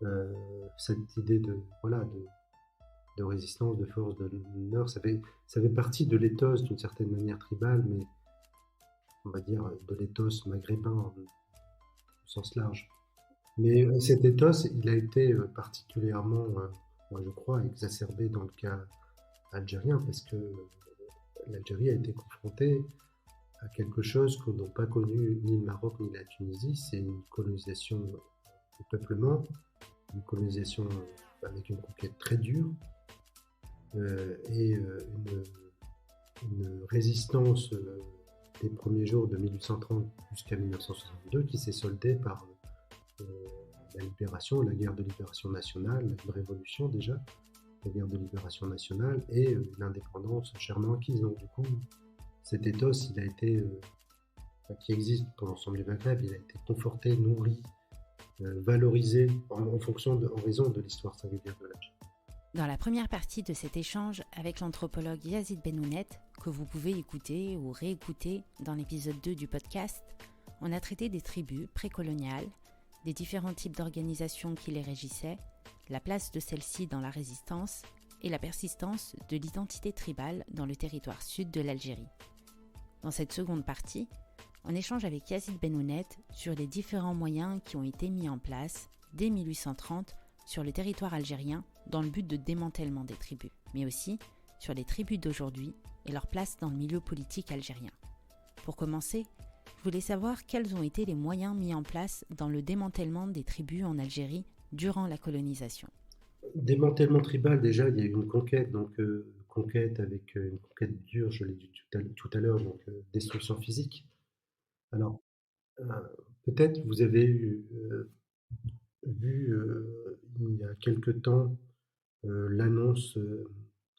euh, cette idée de résistance, de force, d'honneur, ça fait partie de l'éthos d'une certaine manière tribale, mais on va dire de l'éthos maghrébin au sens large. Mais cet ethos, il a été particulièrement, moi, je crois, exacerbé dans le cas algérien, parce que l'Algérie a été confrontée à quelque chose que n'ont pas connu ni le Maroc ni la Tunisie, c'est une colonisation du peuplement, une colonisation avec une conquête très dure et une résistance des premiers jours de 1830 jusqu'à 1962 qui s'est soldée par euh, la libération, la guerre de libération nationale, une révolution déjà, la guerre de libération nationale et une indépendance chèrement acquise. Donc du coup, cet ethos, il a été, qui existe pour l'ensemble du Maghreb, il a été conforté, nourri, valorisé en raison de l'histoire singulière de l'Algérie. Dans la première partie de cet échange avec l'anthropologue Yazid Benounet, que vous pouvez écouter ou réécouter dans l'épisode 2 du podcast, on a traité des tribus précoloniales, des différents types d'organisations qui les régissaient, la place de celles-ci dans la résistance et la persistance de l'identité tribale dans le territoire sud de l'Algérie. Dans cette seconde partie, on échange avec Yazid Benounet sur les différents moyens qui ont été mis en place dès 1830 sur le territoire algérien dans le but de démantèlement des tribus, mais aussi sur les tribus d'aujourd'hui et leur place dans le milieu politique algérien. Pour commencer, je voulais savoir quels ont été les moyens mis en place dans le démantèlement des tribus en Algérie durant la colonisation. Démantèlement tribal, déjà, il y a eu une conquête, donc conquête avec une conquête dure, je l'ai dit tout à l'heure, donc destruction physique. Alors, euh, peut-être vous avez vu il y a quelque temps l'annonce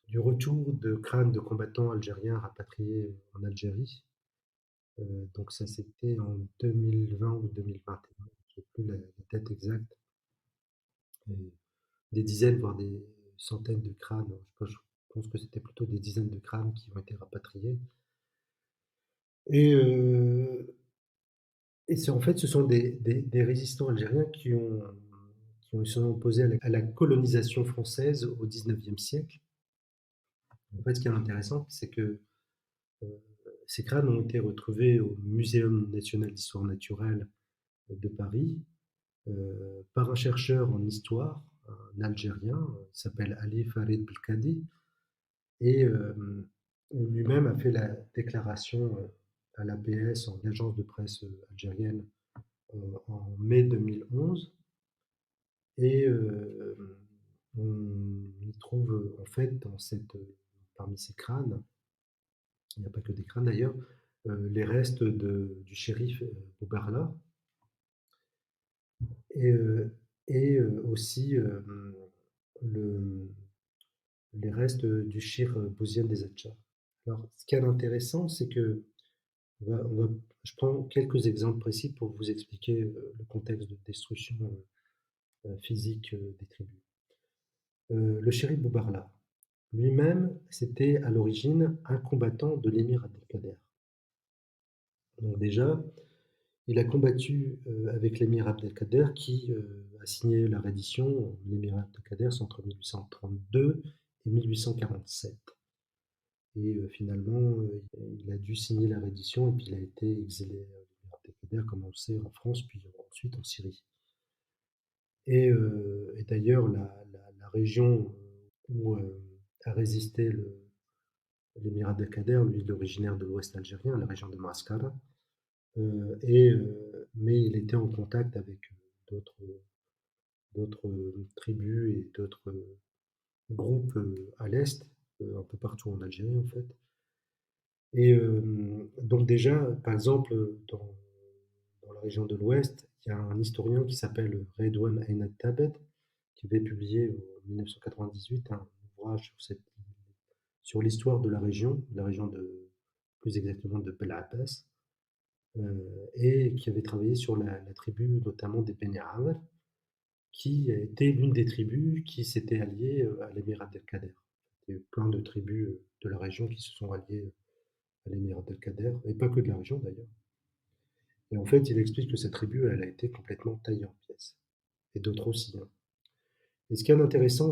du retour de crânes de combattants algériens rapatriés en Algérie. Donc ça, c'était en 2020 ou 2021, je n'ai plus la date exacte. Et des dizaines, voire des centaines de crânes, je pense que c'était plutôt des dizaines de crânes qui ont été rapatriés. Et, en fait, ce sont des résistants algériens qui sont opposés à la colonisation française au 19e siècle. En fait, ce qui est intéressant, c'est que euh, ces crânes ont été retrouvés au Muséum national d'histoire naturelle de Paris par un chercheur en histoire, un Algérien, il s'appelle Ali Farid Belkadi, et lui-même a fait la déclaration à l'APS, en agence de presse algérienne, en mai 2011. Et on y trouve en fait parmi ces crânes, il n'y a pas que des crânes d'ailleurs, les restes du shérif Boubarla et, aussi le, les restes du shir Bouziane des Atchar. Alors, ce qui est intéressant, c'est que je prends quelques exemples précis pour vous expliquer le contexte de destruction physique des tribus. Le shérif Boubarla, lui-même, c'était à l'origine un combattant de l'émir Abdelkader. Donc déjà, il a combattu avec l'émir Abdelkader qui a signé la reddition. L'émir Abdelkader, c'est entre 1832 et 1847. Et finalement, il a dû signer la reddition et puis il a été exilé l'émir Abdelkader, comme on le sait, en France, puis ensuite en Syrie. Et d'ailleurs, la région où a résisté l'émir Abdelkader, lui, il est originaire de l'ouest algérien, la région de Mascara. Mais il était en contact avec d'autres tribus et d'autres groupes à l'est, un peu partout en Algérie en fait. Et donc déjà, par exemple, dans la région de l'Ouest, il y a un historien qui s'appelle Redouane Aynat Tabet, qui avait publié en 1998 un ouvrage sur l'histoire de la région plus exactement de Bel Abbas, et qui avait travaillé sur la tribu notamment des Beni Amr, qui était l'une des tribus qui s'était alliée à l'émir Abdelkader. Il y a eu plein de tribus de la région qui se sont alliées à l'émir Abdelkader, et pas que de la région d'ailleurs. Et en fait, il explique que cette tribu, elle a été complètement taillée en pièces. Et d'autres aussi, hein. Et ce qui est intéressant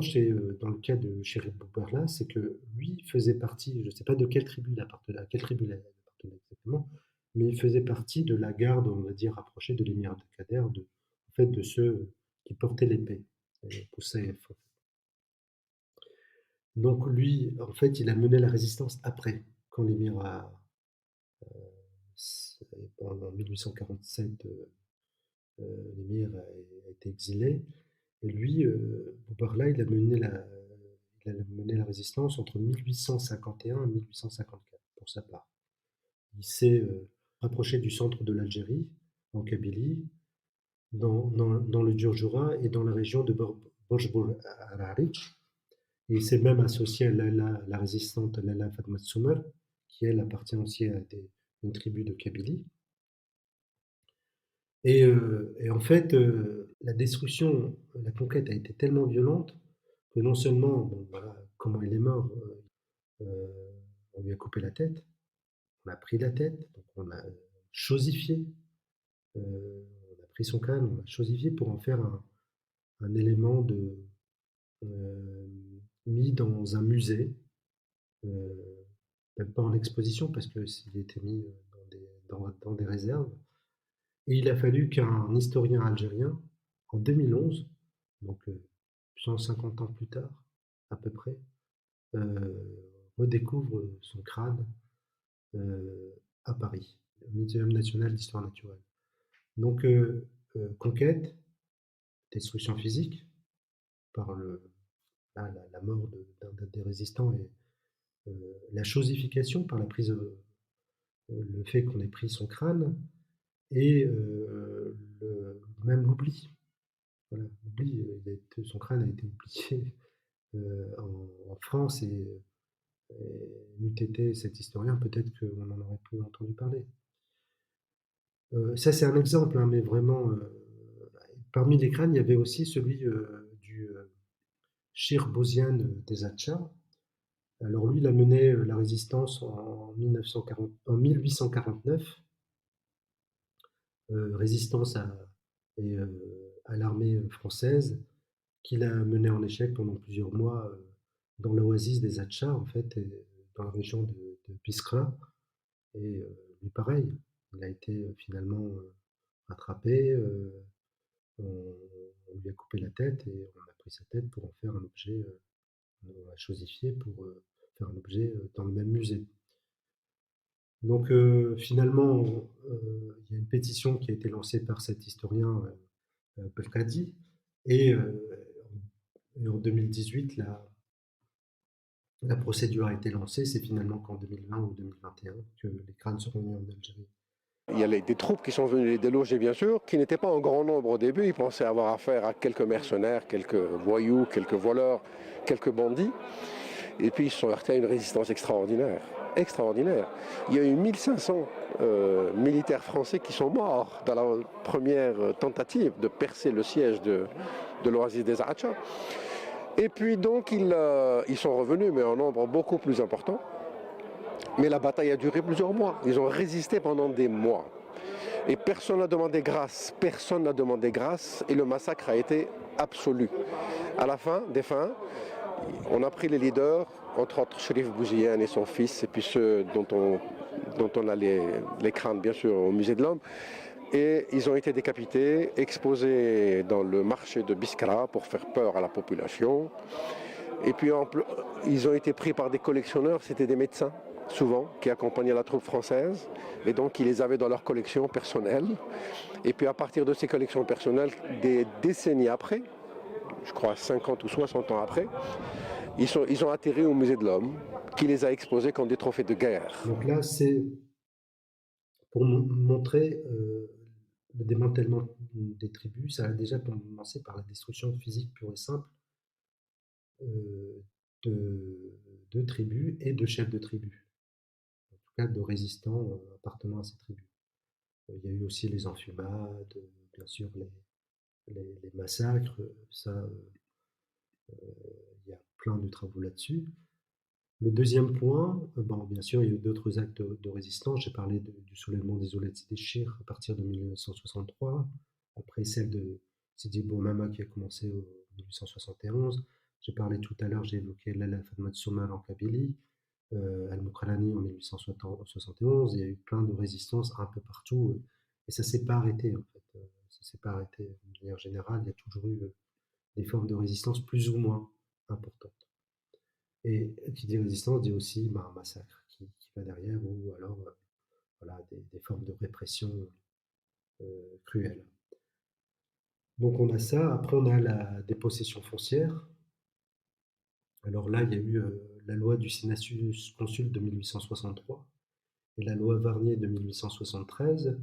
dans le cas de Chérif Boubarla, c'est que lui faisait partie, je ne sais pas de quelle tribu il appartenait, à quelle tribu il appartenait exactement, mais il faisait partie de la garde, on va dire, rapprochée de l'émir Abdelkader, en fait, de ceux qui portaient l'épée, Poussaïef. Donc lui, en fait, il a mené la résistance après, quand l'émir en 1847, l'émir a été exilé. Et lui, Boubarla, il a mené la résistance entre 1851 et 1854, pour sa part. Il s'est rapproché du centre de l'Algérie, en Kabylie, dans le Djurdjura et dans la région de Borj-Bouarrich. Et il s'est même associé à la résistante Lala Fatma Soumer, qui elle appartient aussi à une tribu de Kabylie. Et en fait, la destruction, la conquête a été tellement violente que non seulement, bon, voilà, comment il est mort, on lui a coupé la tête, on a pris la tête, donc on a chosifié, on a pris son crâne, on l'a chosifié pour en faire un élément mis dans un musée, même pas en exposition parce qu'il était mis dans des réserves. Et il a fallu qu'un historien algérien, en 2011, donc 150 ans plus tard, à peu près, redécouvre son crâne à Paris, au Muséum national d'histoire naturelle. Donc, conquête, destruction physique par la mort d'un des résistants et la chosification par le fait qu'on ait pris son crâne et même l'oubli. Voilà, l'oubli, son crâne a été oublié en France n'eût été cet historien, peut-être qu'on n'en aurait plus entendu parler. Ça, c'est un exemple, hein, mais vraiment, parmi les crânes, il y avait aussi celui du Shir Bozian des Atchas. Alors lui, il a mené la résistance en 1849, résistance à l'armée française, qu'il a menée en échec pendant plusieurs mois dans l'oasis des Atchas, en fait, dans la région de Biskra. Et lui, pareil, il a été finalement rattrapé, on lui a coupé la tête et on a pris sa tête pour en faire un objet, on l'a chosifié pour faire un objet dans le même musée. Donc finalement, il y a une pétition qui a été lancée par cet historien Belkadi et, et en 2018, la procédure a été lancée. C'est finalement qu'en 2020 ou 2021 que les crânes seront mis en Algérie. Il y a des troupes qui sont venues les déloger, bien sûr, qui n'étaient pas en grand nombre au début. Ils pensaient avoir affaire à quelques mercenaires, quelques voyous, quelques voleurs, quelques bandits. Et puis ils se sont heurtés à une résistance extraordinaire. Extraordinaire. Il y a eu 1500 militaires français qui sont morts dans la première tentative de percer le siège de l'oasis des Atchas. Et puis donc ils sont revenus, mais en nombre beaucoup plus important. Mais la bataille a duré plusieurs mois. Ils ont résisté pendant des mois. Et personne n'a demandé grâce. Personne n'a demandé grâce. Et le massacre a été absolu. À la fin des fins, on a pris les leaders, entre autres Chérif Bouziane et son fils, et puis ceux dont on a les crânes, bien sûr, au Musée de l'Homme. Et ils ont été décapités, exposés dans le marché de Biskra pour faire peur à la population. Et puis ils ont été pris par des collectionneurs, c'était des médecins, souvent, qui accompagnaient la troupe française, et donc ils les avaient dans leur collection personnelle. Et puis à partir de ces collections personnelles, des décennies après, je crois 50 ou 60 ans après, ils ont atterri au Musée de l'Homme, qui les a exposés comme des trophées de guerre. Donc là, c'est pour montrer le démantèlement des tribus. Ça a déjà commencé par la destruction physique pure et simple de tribus et de chefs de tribus, en tout cas de résistants appartenant à ces tribus. Il y a eu aussi les enfumades, bien sûr les massacres, ça, il y a plein de travaux là-dessus. Le deuxième point, bon, bien sûr, il y a eu d'autres actes de résistance. J'ai parlé du soulèvement des Ouleds des Chir à partir de 1963, après celle de Sidi Boumama qui a commencé 1871. J'ai parlé tout à l'heure, j'ai évoqué Lala Fatma Soumar en Kabylie, Al-Mokrani en 1871. Il y a eu plein de résistances un peu partout et ça ne s'est pas arrêté en fait. Ça s'est pas arrêté de manière générale. Il y a toujours eu des formes de résistance plus ou moins importantes. Et qui dit résistance dit aussi un massacre qui va derrière ou alors voilà, des formes de répression cruelles. Donc on a ça. Après, on a la dépossession foncière. Alors là, il y a eu la loi du Senatus Consulte de 1863 et la loi Varnier de 1873.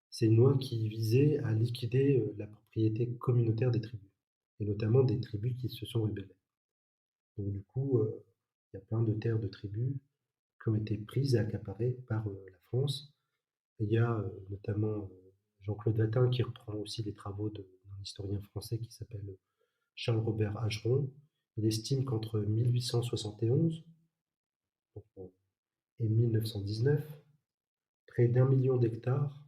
C'est une loi qui visait à liquider la propriété communautaire des tribus, et notamment des tribus qui se sont rebellées. Donc du coup, il y a plein de terres de tribus qui ont été prises et accaparées par la France. Et il y a notamment Jean-Claude Vatin qui reprend aussi les travaux d'un historien français qui s'appelle Charles-Robert Ageron. Il estime qu'entre 1871 et 1919, près d'1 million d'hectares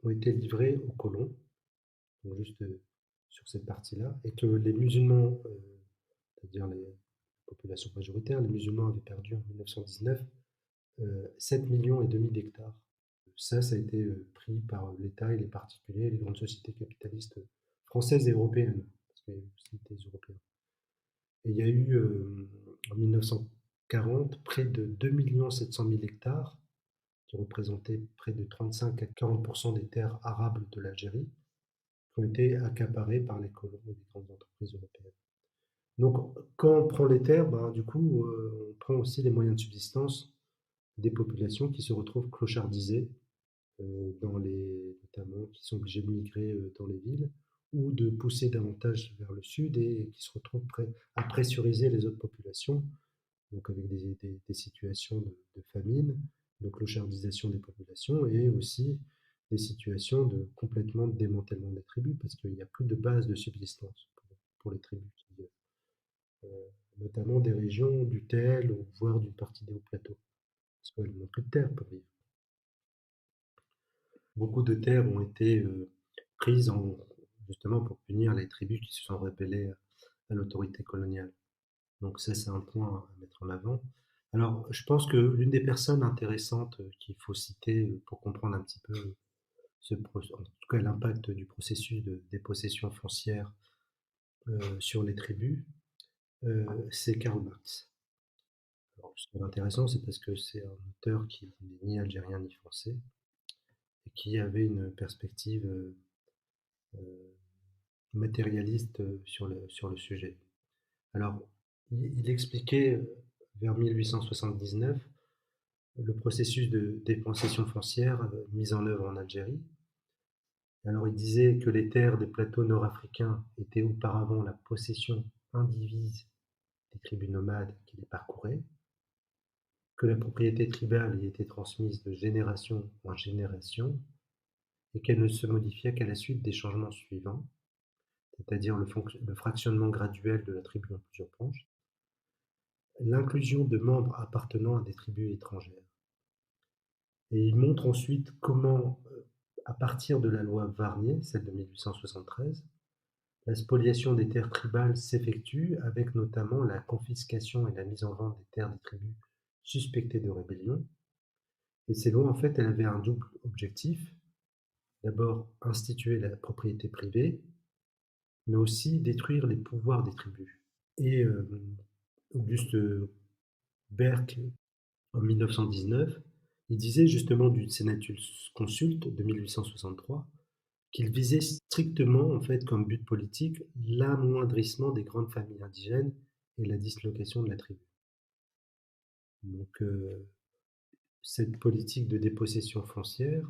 ont été livrés aux colons, donc juste sur cette partie-là, et que les musulmans, c'est-à-dire les populations majoritaires, les musulmans avaient perdu en 1919 7 millions et demi d'hectares. Ça a été pris par l'État et les particuliers, les grandes sociétés capitalistes françaises et européennes, parce qu'il y a aussi des Européens. Et il y a eu en 1940 près de 2 700 000 hectares, qui représentaient près de 35 à 40% des terres arables de l'Algérie, qui ont été accaparées par les colons et les grandes entreprises européennes. Donc, quand on prend les terres, du coup, on prend aussi les moyens de subsistance des populations qui se retrouvent clochardisées, notamment qui sont obligées de migrer dans les villes, ou de pousser davantage vers le sud et qui se retrouvent à pressuriser les autres populations, donc avec des situations de famine, de clochardisation des populations et aussi des situations de complètement de démantèlement des tribus parce qu'il n'y a plus de base de subsistance pour les tribus, euh, notamment des régions du Tel ou voire d'une partie des hauts plateaux, parce qu'elles n'ont plus de terre pour vivre. Beaucoup de terres ont été prises justement pour punir les tribus qui se sont rebellées à l'autorité coloniale. Donc ça, c'est un point à mettre en avant. Alors, je pense que l'une des personnes intéressantes qu'il faut citer pour comprendre un petit peu en tout cas l'impact du processus de dépossession foncière sur les tribus, c'est Karl Marx. Alors, ce qui est intéressant, c'est parce que c'est un auteur qui n'est ni algérien ni français et qui avait une perspective matérialiste sur le sujet. Alors, il expliquait vers 1879 le processus de dépossession foncière mis en œuvre en Algérie. Alors, il disait que les terres des plateaux nord-africains étaient auparavant la possession indivise des tribus nomades qui les parcouraient, que la propriété tribale y était transmise de génération en génération et qu'elle ne se modifiait qu'à la suite des changements suivants, c'est-à-dire le fractionnement graduel de la tribu en plusieurs branches, l'inclusion de membres appartenant à des tribus étrangères. Et il montre ensuite comment, à partir de la loi Varnier, celle de 1873, la spoliation des terres tribales s'effectue avec notamment la confiscation et la mise en vente des terres des tribus suspectées de rébellion. Et ces lois, en fait, elles avaient un double objectif. D'abord, instituer la propriété privée, mais aussi détruire les pouvoirs des tribus. Et Auguste Berck, en 1919, il disait justement du Senatus Consulte de 1863 qu'il visait strictement, en fait, comme but politique, l'amoindrissement des grandes familles indigènes et la dislocation de la tribu. Donc, cette politique de dépossession foncière,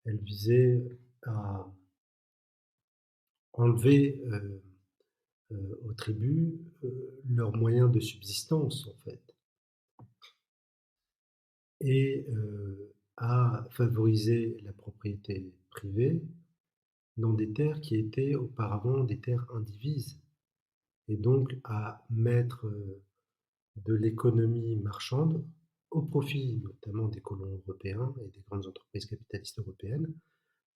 elle visait à enlever aux tribus leurs moyens de subsistance, en fait, et à favoriser la propriété privée dans des terres qui étaient auparavant des terres indivises, et donc à mettre de l'économie marchande au profit notamment des colons européens et des grandes entreprises capitalistes européennes,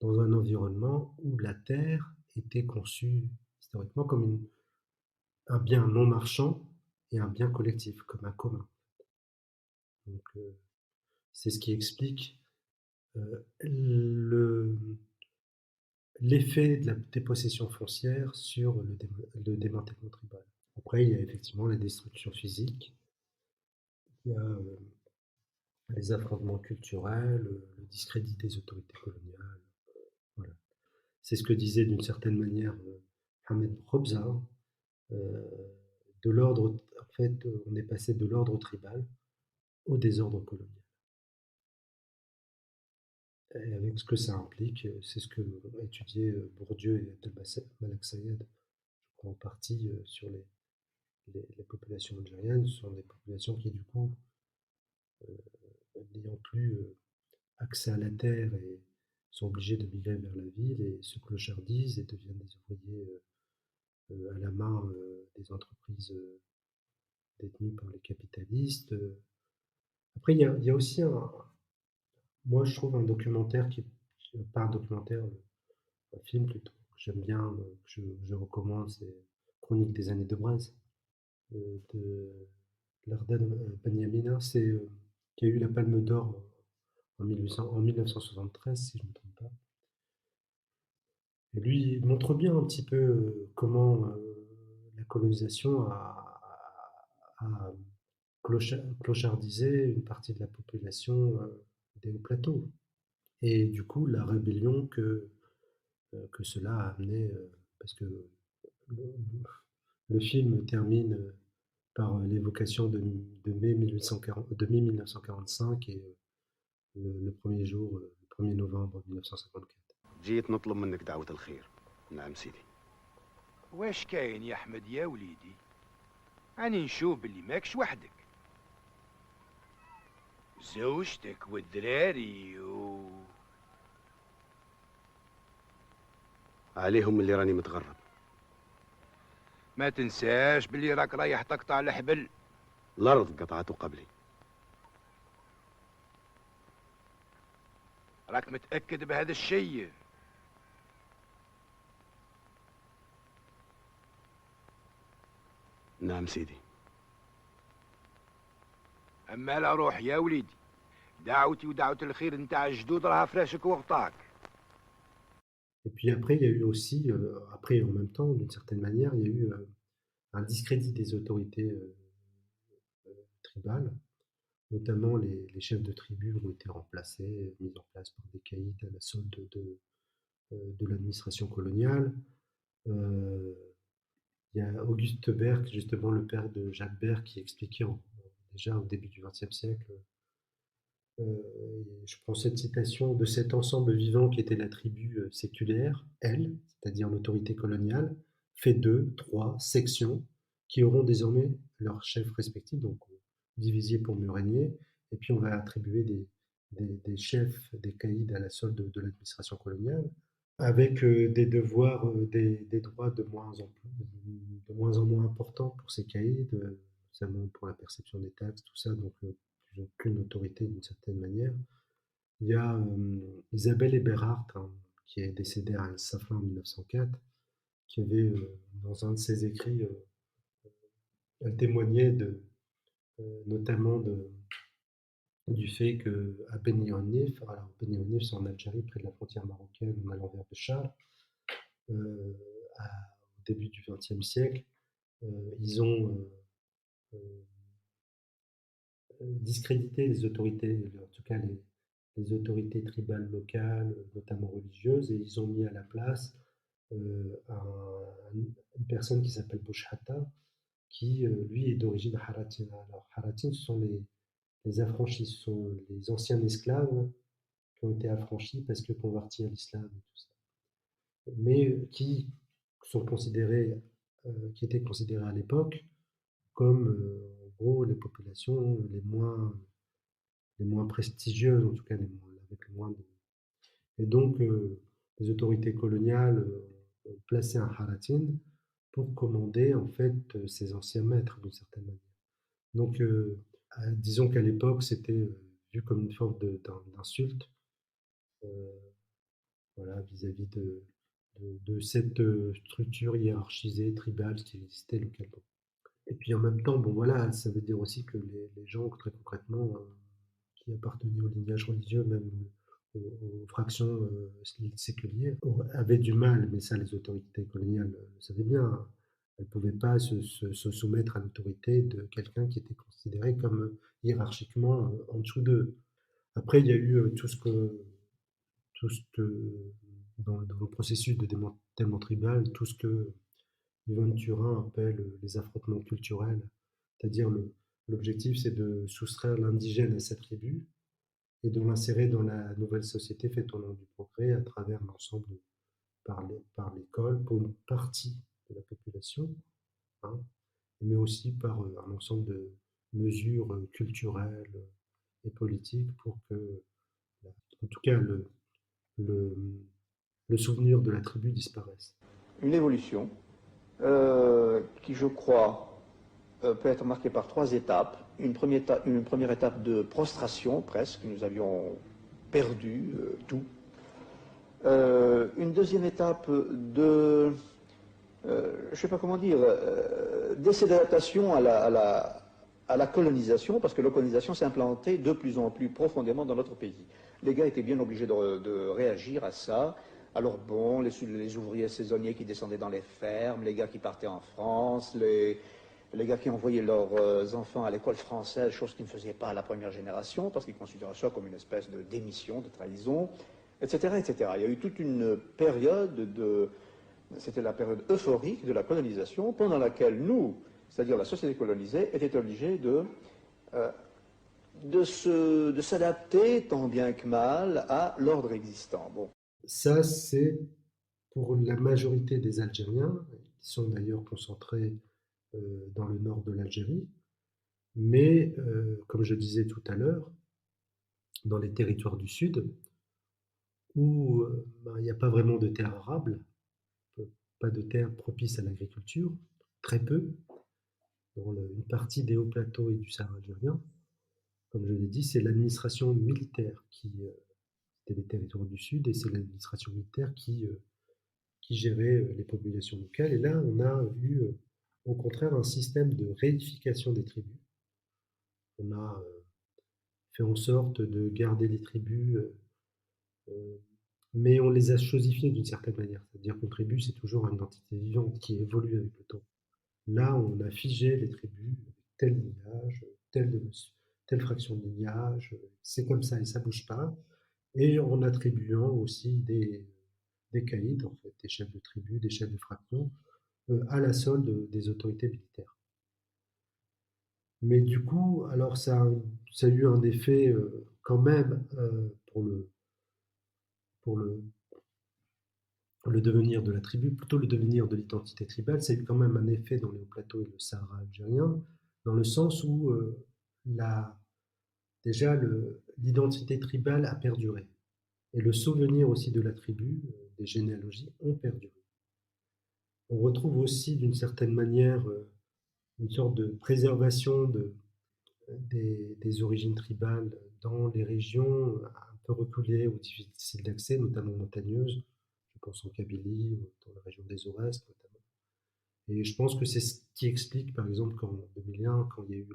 dans un environnement où la terre était conçue historiquement comme un bien non marchand et un bien collectif, comme un commun. Donc, c'est ce qui explique l'effet de la dépossession foncière sur le démantèlement tribal. Après, il y a effectivement la destruction physique, il y a les affrontements culturels, le discrédit des autorités coloniales. Voilà. C'est ce que disait d'une certaine manière Ahmed Robza. euh, de l'ordre, en fait, on est passé de l'ordre tribal au désordre colonial. Et avec ce que ça implique, c'est ce que a étudié Bourdieu et Abdelmalek Sayed, en partie sur les populations algériennes. Ce sont des populations qui, du coup, n'ayant plus accès à la terre et sont obligés de migrer vers la ville et se clochardisent et deviennent des ouvriers à la main des entreprises détenues par les capitalistes. Après, il y a aussi moi je trouve un documentaire pas un documentaire, un film plutôt, que j'aime bien, que je recommande, c'est Chronique des années de Braise, de Lardad Benyamina, qui a eu la Palme d'Or en 1973, si je ne me trompe pas. Et lui, il montre bien un petit peu comment la colonisation a clochardisé une partie de la population des hauts plateaux. Et du coup, la rébellion que cela a amené, parce que le, le film termine par l'évocation de mai 1840, de mai 1945 et le premier jour, le 1er novembre 1954. جيت نطلب منك دعوة الخير. نعم سيدي. واش كاين يا احمد يا وليدي؟ راني نشوف بلي ماكش وحدك، زوجتك والدراري عليهم اللي راني متغرب. ما تنساش بلي راك رايح تقطع الحبل. الأرض قطعته قبلي. راك متأكد بهذا الشيء؟ نعم سيدي. اما لا روح يا وليدي، دعوتي ودعوة الخير نتاع الجدود راها فراشك وغطاك. Et puis après, il y a eu aussi, après en même temps, d'une certaine manière, il y a eu un discrédit des autorités tribales, notamment les chefs de tribus ont été remplacés, mis en place par des caïds à la solde de l'administration coloniale. Il y a Auguste Berg, justement le père de Jacques Berg, qui expliquait déjà au début du XXe siècle, je prends cette citation, de cet ensemble vivant qui était la tribu séculaire, elle, c'est-à-dire l'autorité coloniale, fait deux, trois sections qui auront désormais leurs chefs respectifs, donc divisés pour mieux régner, et puis on va attribuer des chefs, des caïds à la solde de l'administration coloniale, avec des devoirs, des droits de moins en moins importants pour ces caïds, notamment pour la perception des taxes, tout ça, donc plus aucune autorité d'une certaine manière. Il y a Isabelle Eberhardt, hein, qui est décédée à El Safa en 1904, qui avait, dans un de ses écrits, elle témoignait notamment du fait qu'à Beni Yonif, alors Beni Yonif c'est en Algérie, près de la frontière marocaine, en allant vers Béchar, au début du XXe siècle, ils ont discrédité les autorités, en tout cas les autorités tribales locales, notamment religieuses, et ils ont mis à la place une personne qui s'appelle Bouchata, qui lui est d'origine haratine. Alors haratine, ce sont les affranchis, ce sont les anciens esclaves qui ont été affranchis parce que convertis à l'islam et tout ça. Mais qui sont considérés, qui étaient considérés à l'époque comme en gros les populations les moins prestigieuses, en tout cas avec le moins de... Et donc les autorités coloniales ont placé un haratin pour commander en fait ces anciens maîtres d'une certaine manière. Donc disons qu'à l'époque c'était vu comme une forme d'insulte, voilà, vis-à-vis de cette structure hiérarchisée, tribale qui existait localement. Et puis en même temps, bon voilà, ça veut dire aussi que les gens, très concrètement, qui appartenaient au lignage religieux, même aux fractions séculières, avaient du mal, mais ça les autorités coloniales le savaient bien, hein. Elles ne pouvaient pas se soumettre à l'autorité de quelqu'un qui était considéré comme hiérarchiquement en dessous d'eux. Après, il y a eu tout ce que dans le processus de démantèlement tribal, tout ce que Yvonne Turin appelle les affrontements culturels, c'est-à-dire l'objectif c'est de soustraire l'indigène à sa tribu et de l'insérer dans la nouvelle société faite au nom du progrès à travers l'ensemble, par l'école pour une partie de la population, hein, mais aussi par un ensemble de mesures culturelles et politiques pour que, en tout cas, le, le souvenir de la tribu disparaisse. Une évolution qui, je crois, peut être marquée par 3 étapes. Une première étape de prostration, presque, nous avions perdu tout. Une deuxième étape de, je ne sais pas comment dire, d'adaptation à la colonisation, parce que la colonisation s'est implantée de plus en plus profondément dans notre pays. Les gars étaient bien obligés de réagir à ça. Alors bon, les ouvriers saisonniers qui descendaient dans les fermes, les gars qui partaient en France, les gars qui envoyaient leurs enfants à l'école française, chose qu'ils ne faisaient pas à la première génération, parce qu'ils considéraient ça comme une espèce de démission, de trahison, etc., etc. Il y a eu toute une période c'était la période euphorique de la colonisation, pendant laquelle nous, c'est-à-dire la société colonisée, était obligée de s'adapter tant bien que mal à l'ordre existant. Bon. Ça, c'est pour la majorité des Algériens, qui sont d'ailleurs concentrés dans le nord de l'Algérie, mais comme je disais tout à l'heure, dans les territoires du sud, où il n'y a pas vraiment de terre arable, pas de terre propice à l'agriculture, très peu, dans une partie des hauts plateaux et du Sahara algérien. Comme je l'ai dit, c'est l'administration militaire c'était les territoires du sud, et c'est l'administration militaire qui gérait les populations locales. Et là, on a eu au contraire un système de réunification des tribus. On a fait en sorte de garder les tribus, mais on les a chosifiées d'une certaine manière. C'est-à-dire qu'une tribu, c'est toujours une entité vivante qui évolue avec le temps. Là, on a figé les tribus, tel lignage, telle fraction de lignage, c'est comme ça et ça ne bouge pas. Et en attribuant aussi des caïds, en fait, des chefs de tribu, des chefs de fraction, à la solde des autorités militaires. Mais du coup, alors ça a eu un effet quand même pour le devenir de la tribu, plutôt le devenir de l'identité tribale, ça a eu quand même un effet dans les hauts plateaux et le Sahara algérien, dans le sens où déjà l'identité tribale a perduré. Et le souvenir aussi de la tribu, des généalogies, ont perduré. On retrouve aussi d'une certaine manière une sorte de préservation des origines tribales dans les régions un peu reculées ou difficiles d'accès, notamment montagneuses. Je pense en Kabylie, ou dans la région des Aurès notamment. Et je pense que c'est ce qui explique, par exemple, qu'en 2001, quand il y a eu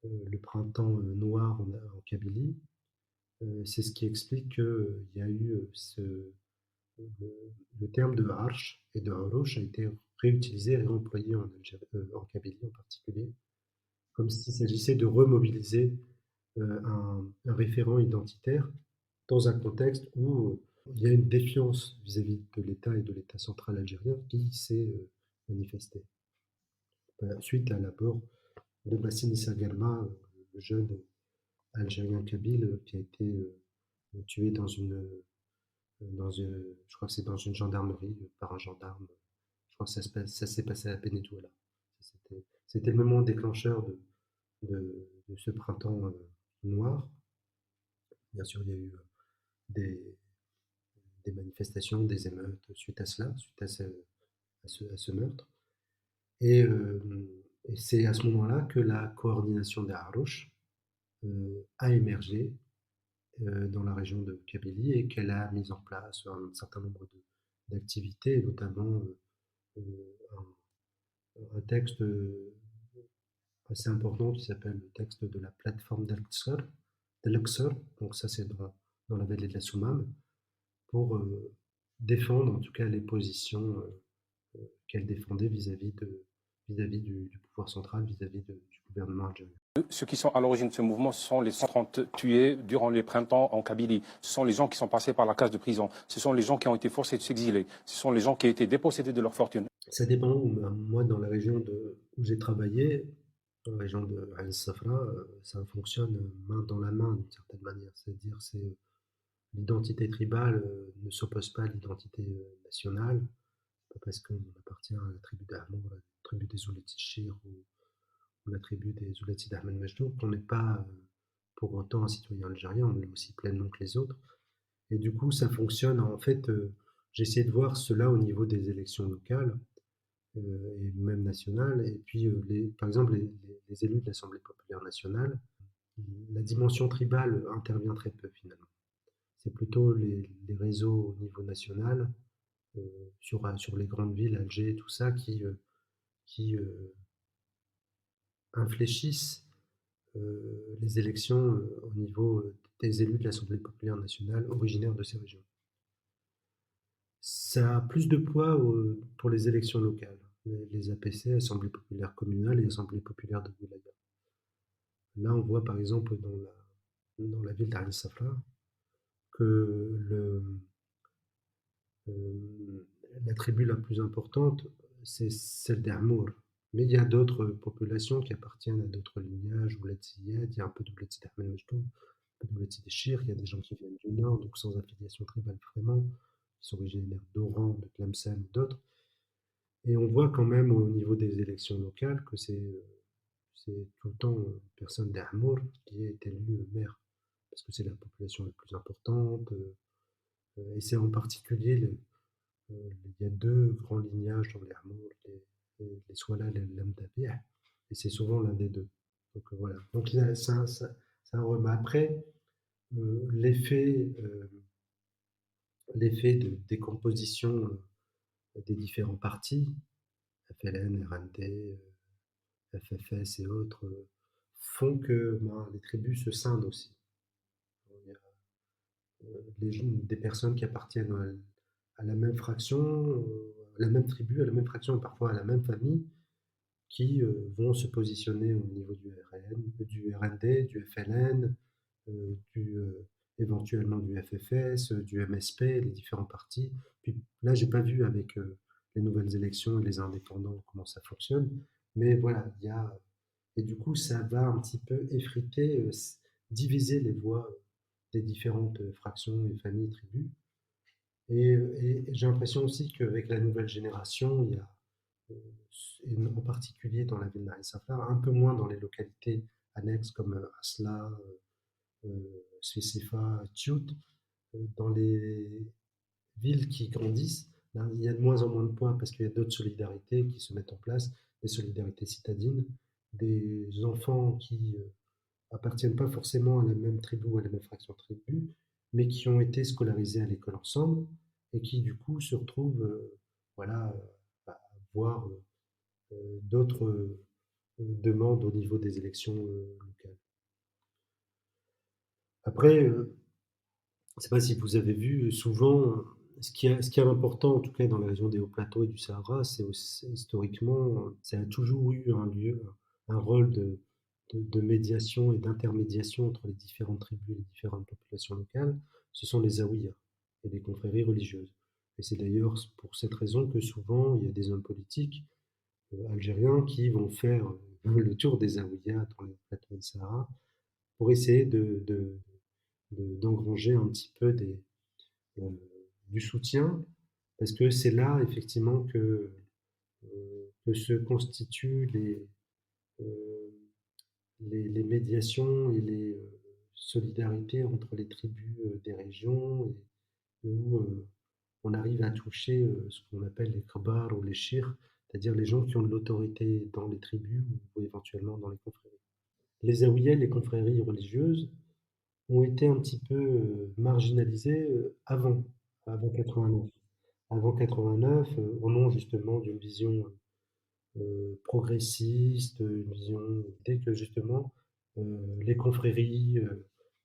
le printemps noir en Kabylie, c'est ce qui explique qu'il y a eu le terme de Arch et de Harouch a été réutilisé et réemployé en Kabylie en particulier, comme s'il s'agissait de remobiliser un référent identitaire dans un contexte où il y a une défiance vis-à-vis de l'État et de l'État central algérien qui s'est manifestée. Suite à la mort de Bassine Issa Galma, le jeune algérien kabyle qui a été tué je crois que c'est dans une gendarmerie par un gendarme. Je crois que ça s'est passé à Benetouala. C'était le moment déclencheur de ce printemps noir. Bien sûr, il y a eu des manifestations, des émeutes suite à cela, suite à ce meurtre. Et c'est à ce moment-là que la coordination des Harouch a émergé dans la région de Kabylie et qu'elle a mis en place un certain nombre d'activités, notamment un texte assez important qui s'appelle le texte de la plateforme d'Al-Aqsa. Donc ça c'est dans la vallée de la Soumam, pour défendre en tout cas les positions qu'elle défendait vis-à-vis du pouvoir central, vis-à-vis du gouvernement algérien. Ceux qui sont à l'origine de ce mouvement, ce sont les 130 tués durant les printemps en Kabylie. Ce sont les gens qui sont passés par la case de prison. Ce sont les gens qui ont été forcés de s'exiler. Ce sont les gens qui ont été dépossédés de leur fortune. Ça dépend où. Moi, dans la région où j'ai travaillé, dans la région de Ain Safra, ça fonctionne main dans la main d'une certaine manière. C'est-à-dire, l'identité tribale ne s'oppose pas à l'identité nationale. Pas parce qu'on appartient à la tribu d'Ahmour, la tribu des Ouleti Chir ou la tribu des Ouleti d'Ahmed Majdoub, qu'on n'est pas pour autant un citoyen algérien, on l'est aussi pleinement que les autres. Et du coup, ça fonctionne. En fait, j'ai essayé de voir cela au niveau des élections locales et même nationales. Et puis, par exemple, les élus de l'Assemblée populaire nationale, la dimension tribale intervient très peu finalement. C'est plutôt les réseaux au niveau national, sur les grandes villes, Alger, tout ça, qui infléchissent les élections au niveau des élus de l'Assemblée populaire nationale originaires de ces régions. Ça a plus de poids pour les élections locales, les APC, Assemblée populaire communale et Assemblée populaire de Wilaya. Là, on voit par exemple dans la ville d'Ain Safra que la tribu la plus importante, c'est celle d'Amour. Mais il y a d'autres populations qui appartiennent à d'autres lignages, Ouled Ziyad, il y a un peu d'Ouled Sid Ahmed Majdoub, un peu d'Ouled Sid Chir, il y a des gens qui viennent du nord, donc sans affiliation tribale vraiment, qui sont originaires d'Oran, de Tlemcen ou d'autres. Et on voit quand même au niveau des élections locales que c'est tout le temps une personne d'Amour qui est élue maire, parce que c'est la population la plus importante, et c'est en particulier il y a deux grands lignages dans les hameaux, les Swala et les Lamdabih, et c'est souvent l'un des deux. Donc voilà. Donc ça un remet. Après, l'effet de décomposition des différents partis, FLN, RND, FFS et autres, font que les tribus se scindent aussi. Il y a des personnes qui appartiennent à la même fraction, à la même tribu, à la même fraction et parfois à la même famille, qui vont se positionner au niveau du RND, du FLN, éventuellement du FFS, du MSP, les différents partis. Puis là, j'ai pas vu avec les nouvelles élections et les indépendants comment ça fonctionne, mais voilà, il y a et du coup, ça va un petit peu effriter, diviser les voix des différentes fractions et familles, tribus. Et j'ai l'impression aussi qu'avec la nouvelle génération, il y a, en particulier dans la ville d'Ain Safar, un peu moins dans les localités annexes comme Asla, Svesifa, Tchout, dans les villes qui grandissent, là, il y a de moins en moins de poids parce qu'il y a d'autres solidarités qui se mettent en place, des solidarités citadines, des enfants qui appartiennent pas forcément à la même tribu ou à la même fraction de tribu, mais qui ont été scolarisés à l'école ensemble et qui du coup se retrouvent voilà, à voir d'autres demandes au niveau des élections locales. Après, je ne sais pas si vous avez vu, souvent, ce qui est important, en tout cas dans la région des Hauts Plateaux et du Sahara, c'est historiquement, ça a toujours eu un rôle de médiation et d'intermédiation entre les différentes tribus et les différentes populations locales. Ce sont les Zaouïas et les confréries religieuses. Et c'est d'ailleurs pour cette raison que souvent il y a des hommes politiques algériens qui vont faire le tour des Zaouïas dans les plateaux de Sahara pour essayer d'engranger un petit peu euh, du soutien, parce que c'est là effectivement que se constituent euh, les médiations et les solidarités entre les tribus des régions, et où on arrive à toucher ce qu'on appelle les khabar ou les chirs, c'est-à-dire les gens qui ont de l'autorité dans les tribus ou éventuellement dans les confréries. Les Zaouïas, les confréries religieuses, ont été un petit peu marginalisées avant 89. avant 89, au nom justement d'une vision progressiste, une vision dès que justement les confréries,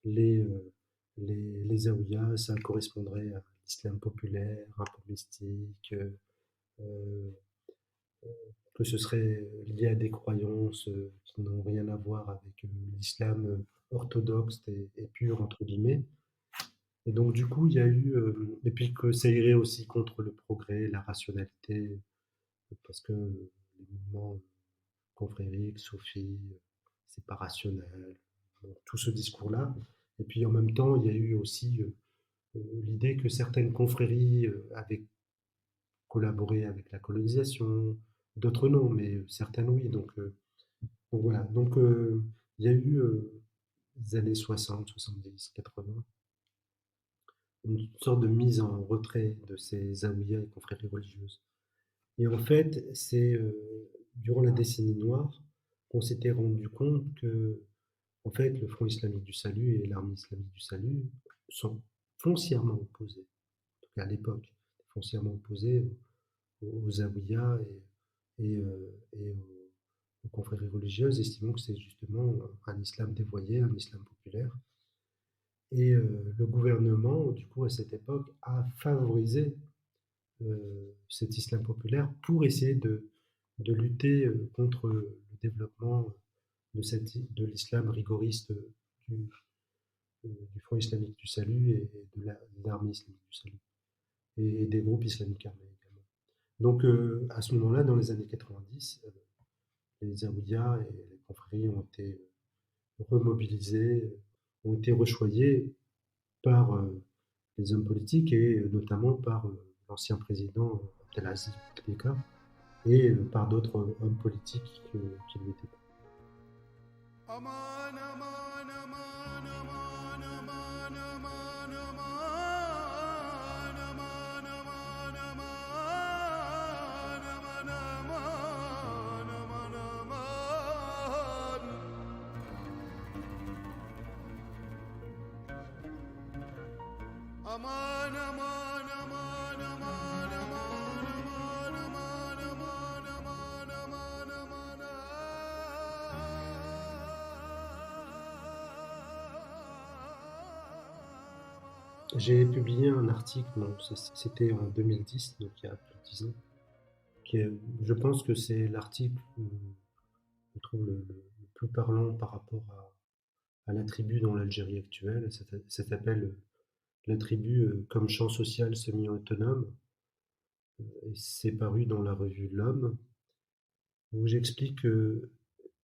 les, euh, les zaouïas, ça correspondrait à l'islam populaire, un peu mystique, euh, que ce serait lié à des croyances qui n'ont rien à voir avec l'islam orthodoxe et pur, entre guillemets. Et donc, du coup, il y a eu, et puis que ça irait aussi contre le progrès, la rationalité, parce que les mouvements confrériques, Sophie, c'est pas rationnel, bon, tout ce discours-là. Et puis en même temps, il y a eu aussi l'idée que certaines confréries avaient collaboré avec la colonisation, d'autres non, mais certaines oui. Donc voilà, donc il y a eu les années 60, 70, 80, une sorte de mise en retrait de ces zaouïas et confréries religieuses. Et en fait, c'est durant la décennie noire qu'on s'était rendu compte que en fait, le Front islamique du salut et l'armée islamique du salut sont foncièrement opposés, en tout cas à l'époque, foncièrement opposés aux zaouïas et aux confréries religieuses, estimant que c'est justement un islam dévoyé, un islam populaire. Et le gouvernement, du coup, à cette époque, a favorisé cet islam populaire pour essayer de lutter contre le développement de l'islam rigoriste du, du Front islamique du salut et de l'armée islamique du salut et des groupes islamiques armés également. Donc à ce moment-là, dans les années 90, les zaouïas et les confréries ont été remobilisés, ont été rechoyés par les hommes politiques et notamment par l'ancien président Abdelaziz Bouteflika et par d'autres hommes politiques qui lui étaient. J'ai publié un article, c'était en 2010, donc il y a plus de 10 ans, je pense que c'est l'article où je trouve le plus parlant par rapport à la tribu dans l'Algérie actuelle. Ça s'appelle la tribu comme champ social semi-autonome, et c'est paru dans la revue L'Homme, où j'explique que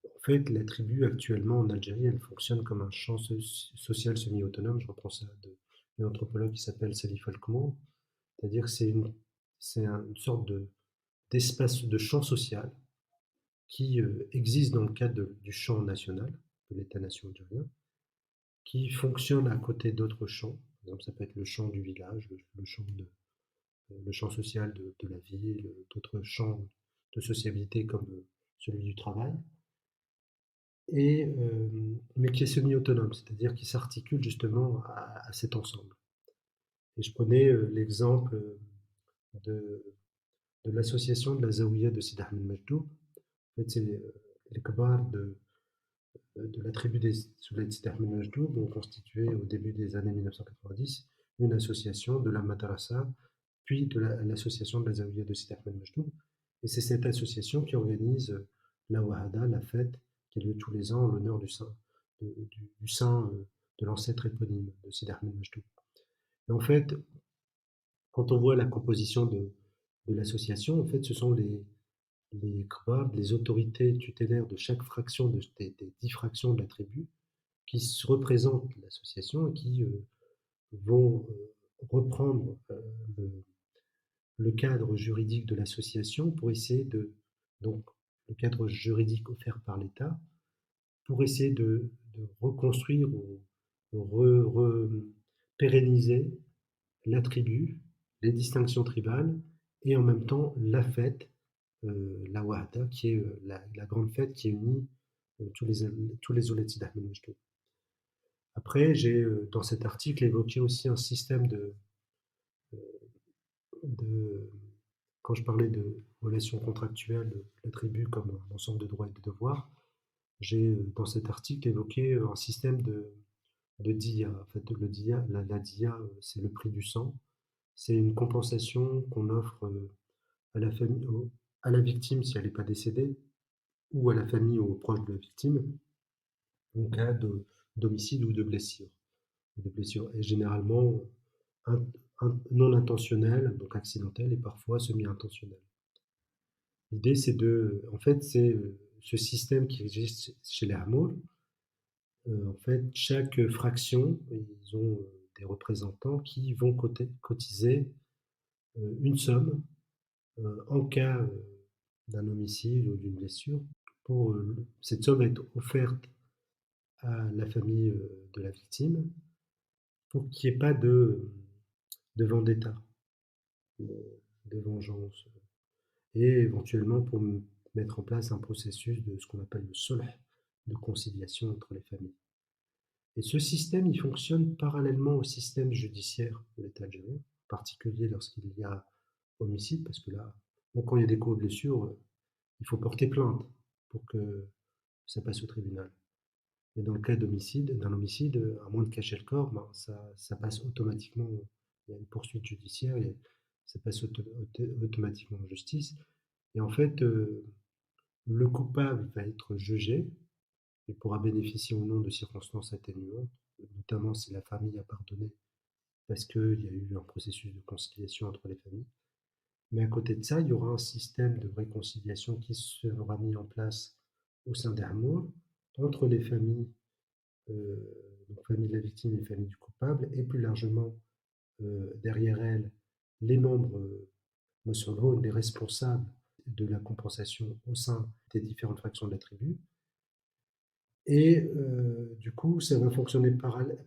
en fait, la tribu actuellement en Algérie, elle fonctionne comme un champ social semi-autonome. Je reprends ça d'une anthropologue qui s'appelle Salif Alkmour. C'est-à-dire que une sorte d'espace de champ social qui existe dans le cadre du champ national, de l'État-nation algérien, qui fonctionne à côté d'autres champs. Par exemple, ça peut être le champ du village, le champ social de la ville, d'autres champs de sociabilité comme celui du travail, mais qui est semi-autonome, c'est-à-dire qui s'articule justement à cet ensemble. Et je prenais l'exemple de, de l'association de la Zaouïa de Sidi Ahmed Majdoub. En fait, c'est les kabars de la tribu des Souled Sidi Ahmed Majdoub ont constitué au début des années 1990 une association de la Madrasa, puis de l'association de la Zaouïa de Sidi Ahmed Majdoub. Et c'est cette association qui organise la Wahada, la fête, qui a lieu tous les ans en l'honneur du saint, de l'ancêtre éponyme de Sidi Ahmed Majdoub. Et en fait, quand on voit la composition de l'association, en fait, ce sont les kbab, les autorités tutélaires de chaque fraction des 10 fractions de la tribu qui représentent l'association et qui vont reprendre le cadre juridique de l'association pour essayer donc le cadre juridique offert par l'État, pour essayer de reconstruire ou pérenniser la tribu, les distinctions tribales et en même temps la fête, la Wahda, qui est la grande fête qui unit tous les Ouled Sidi Ahmed Majdoub. Après, j'ai dans cet article évoqué aussi un système quand je parlais de relations contractuelles de la tribu comme un ensemble de droits et de devoirs, j'ai dans cet article évoqué un système de dia. En fait, le dia, la dia, c'est le prix du sang. C'est une compensation qu'on offre à la famille, à la victime si elle n'est pas décédée, ou à la famille ou aux proches de la victime, en cas d'homicide ou de blessure. Et généralement un- non intentionnel, donc accidentel, et parfois semi-intentionnel. L'idée, en fait, c'est ce système qui existe chez les Hamour. En fait, chaque fraction, ils ont des représentants qui vont cotiser une somme en cas d'un homicide ou d'une blessure. Cette somme va être offerte à la famille de la victime pour qu'il n'y ait pas de vendetta, de vengeance, et éventuellement pour mettre en place un processus de ce qu'on appelle le solh, de conciliation entre les familles. Et ce système, il fonctionne parallèlement au système judiciaire de l'État algérien, en particulier lorsqu'il y a homicide, parce que là, quand il y a des coups ou blessures, il faut porter plainte pour que ça passe au tribunal. Mais dans le cas d'un homicide, à moins de cacher le corps, ben, ça passe automatiquement. Il y a une poursuite judiciaire, ça passe automatiquement en justice. Et en fait, le coupable va être jugé et pourra bénéficier ou non de circonstances atténuantes, notamment si la famille a pardonné parce qu'il y a eu un processus de conciliation entre les familles. Mais à côté de ça, il y aura un système de réconciliation qui sera mis en place au sein d'Armour entre les familles, euh, donc famille de la victime et famille du coupable, et plus largement derrière elle, les membres, les responsables de la compensation au sein des différentes fractions de la tribu. Et du coup, ça va fonctionner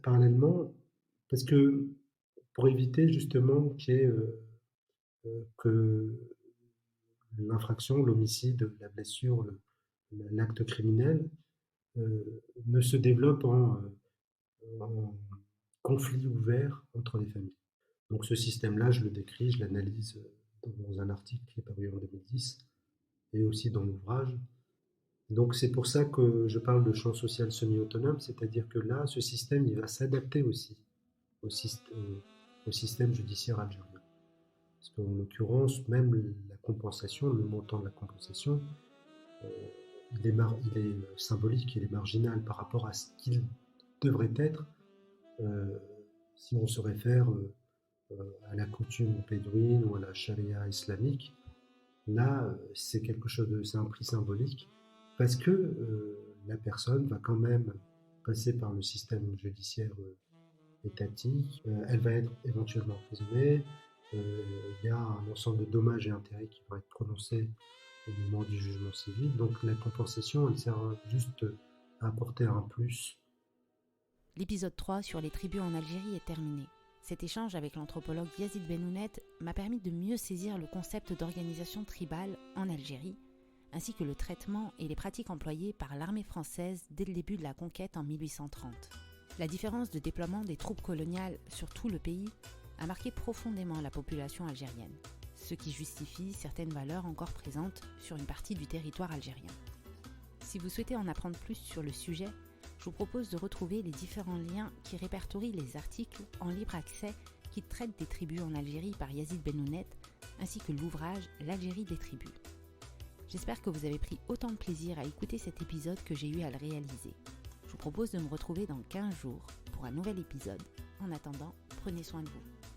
parallèlement parce que pour éviter justement que l'infraction, l'homicide, la blessure, l'acte criminel ne se développe en conflit ouvert entre les familles. Donc ce système-là, je le décris, je l'analyse dans un article qui est paru en 2010 et aussi dans l'ouvrage. Donc c'est pour ça que je parle de champ social semi-autonome, c'est-à-dire que là, ce système, il va s'adapter aussi au système judiciaire algérien. Parce qu'en l'occurrence, même la compensation, le montant de la compensation, il est symbolique, il est marginal par rapport à ce qu'il devrait être si on se réfère à la coutume bédouine ou à la charia islamique. Là, c'est c'est un prix symbolique parce que la personne va quand même passer par le système judiciaire étatique, elle va être éventuellement emprisonnée, il y a un ensemble de dommages et intérêts qui vont être prononcés au moment du jugement civil, donc la compensation, elle sert juste à apporter un plus. L'épisode 3 sur les tribus en Algérie est terminé. Cet échange avec l'anthropologue Yazid Benounet m'a permis de mieux saisir le concept d'organisation tribale en Algérie, ainsi que le traitement et les pratiques employées par l'armée française dès le début de la conquête en 1830. La différence de déploiement des troupes coloniales sur tout le pays a marqué profondément la population algérienne, ce qui justifie certaines valeurs encore présentes sur une partie du territoire algérien. Si vous souhaitez en apprendre plus sur le sujet, je vous propose de retrouver les différents liens qui répertorient les articles en libre accès qui traitent des tribus en Algérie par Yazid Benounet, ainsi que l'ouvrage L'Algérie des tribus. J'espère que vous avez pris autant de plaisir à écouter cet épisode que j'ai eu à le réaliser. Je vous propose de me retrouver dans 15 jours pour un nouvel épisode. En attendant, prenez soin de vous.